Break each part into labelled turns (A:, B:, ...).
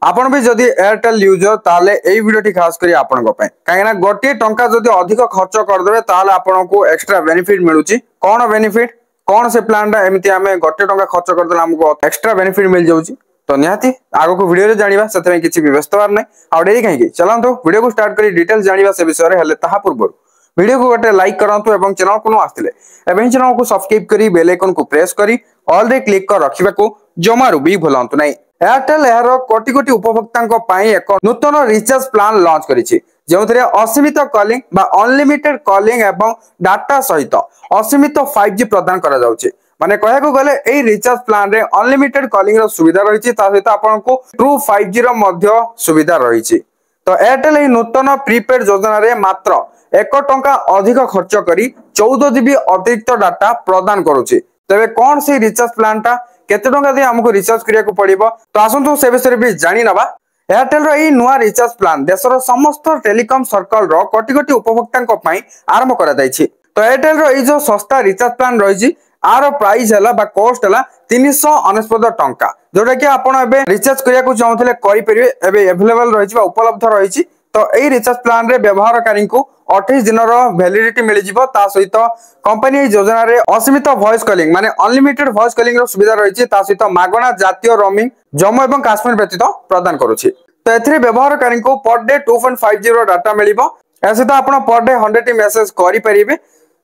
A: आपण भी जदि एयरटेल यूजर ताले एई वीडियोटी खास करी आपण को पय काहेना गोटे टंका जदि अधिक खर्च कर देबे ताले आपण को एक्स्ट्रा बेनिफिट मिलुची कोन बेनिफिट कोन से प्लान दा एमिति हमें गोटे टंका खर्च कर देला हमको एक्स्ट्रा बेनिफिट मिल जाउची तो निहाती आगो को वीडियो रे जानिबा सते किछि भी व्यस्तवार नै आ डेरी काहे चलंतो वीडियो को स्टार्ट करी डिटेल जानिबा से विषय रे हले ताहा पूर्व वीडियो को गोटे लाइक करंतु एवं चैनल को न आस्तिले एवं चैनल को सब्सक्राइब करी बेल आइकन को प्रेस करी ऑल रे क्लिक कर रखिबा को जमारू भी भूलंतु नै एयरटेल यार कोटी कोटी उपभोक्तांको पई एक नूतन रिचार्ज प्लान लॉन्च करिछि जेउथरे असीमित कॉलिंग बा अनलिमिटेड कॉलिंग एवं डाटा सहित असीमित 5G प्रदान करा जाउछि माने कहया को गले एई रिचार्ज प्लान रे अनलिमिटेड कॉलिंग रो सुविधा रहिछि ता सहित आपनको ट्रू 5G रो मध्य सुविधा रहिछि तो एयरटेल एई नूतन प्रीपेड योजना रे मात्र 1 टंका अधिक खर्च करी 14 GB अतिरिक्त डाटा प्रदान करूछि तबे कोन से रिचार्ज प्लान ता केते टंका दे हमको रिचार्ज करिया को पड़िबो तो आसंतु से विषय भी जानि नबा एयरटेल रो एई नुवा रिचार्ज प्लान देशर समस्त टेलीकॉम सर्कल रो कोटी कोटी उपभोक्तांको पई आरंभ करा दैछि तो एयरटेल रो एई जो सस्ता रिचार्ज प्लान रहिछि आरो प्राइस हला बा कॉस्ट हला 349 टंका जोटा कि आपण एबे रिचार्ज करिया को चाहउथिले करि परिबे एबे अवेलेबल रहिछि बा उपलब्ध रहिछि तो एई रिचार्ज प्लान रे व्यवहारकारी को 28 दिन रो वैलिडिटी मिल जिवो ता सहित कंपनी योजना रे असीमित वॉइस कॉलिंग माने अनलिमिटेड वॉइस कॉलिंग रो सुविधा रहिछि ता सहित मागणा जातीय रोमिंग जम्मू एवं काश्मीर व्यतीत प्रदान करूछि तो एथरे व्यवहारकारी को पर डे 2.50 रो डाटा मिलिबो एसे तो आपण पर डे 100 मेसेज करि परिबे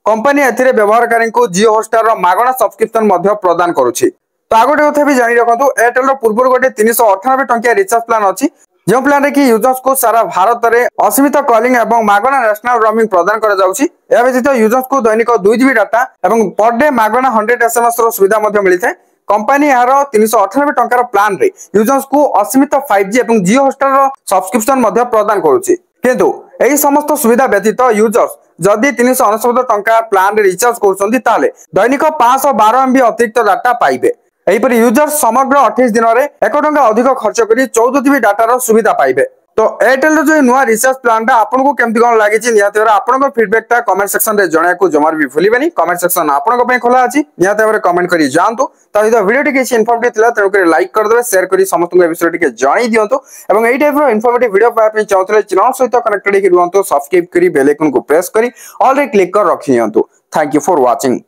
A: कंपनी एथरे व्यवहारकारी को जियो हॉटस्टार रो मागणा सब्सक्रिप्शन मध्ये प्रदान करूछि तो आगोटे कथा भी जानि रखंतु एयरटेल रो पूर्व गोटे 398 टंकिया रिचार्ज प्लान अछि जो प्लान रे कि यूजर्स को सारा भारत रे असीमित कॉलिंग एवं मागणा नेशनल रोमिंग प्रदान करा जाउछि या व्यतीत यूजर्स को दैनिक 2 GB डाटा एवं पर डे मागणा 100 SMS रो सुविधा मध्ये मिलिथे कंपनी यार 398 टंका रो प्लान रे यूजर्स को असीमित 5G एवं जियो हॉटस्टार रो सब्सक्रिप्शन मध्ये प्रदान करूछि किंतु एही समस्त सुविधा व्यतीत यूजर्स जदि 399 टंका प्लान रे रिचार्ज करछन्ती ताले दैनिक 512 MB अतिरिक्त डाटा पाइबे एहीपरि यूजर समग्र 28 दिन रे 1 टंका अधिक खर्च करी 14 GB डाटा रो सुविधा पाइबे तो एयरटेल जो नुवा रिचार्ज प्लान ता आपनको केमति कोन लागि छि निहाते आपनको फीडबैक ता कमेंट सेक्शन रे जणा को जमार भी भूलिबेनी कमेंट सेक्शन आपनको पे खोला अछि निहाते कमेंट करी जानतो ता इदो वीडियो टिके इन्फॉर्मेटिव थिला तेनु करी लाइक कर देबे शेयर करी समस्त को विषय टिके जानि दियंतो एवं एई टाइप रो इन्फॉर्मेटिव वीडियो पाए पे चाहतले चैनल सहित कनेक्टेड कि रुहंतो सब्सक्राइब करी बेल आइकन को प्रेस करी ऑल रे क्लिक कर रखियंतो थैंक यू फॉर वाचिंग।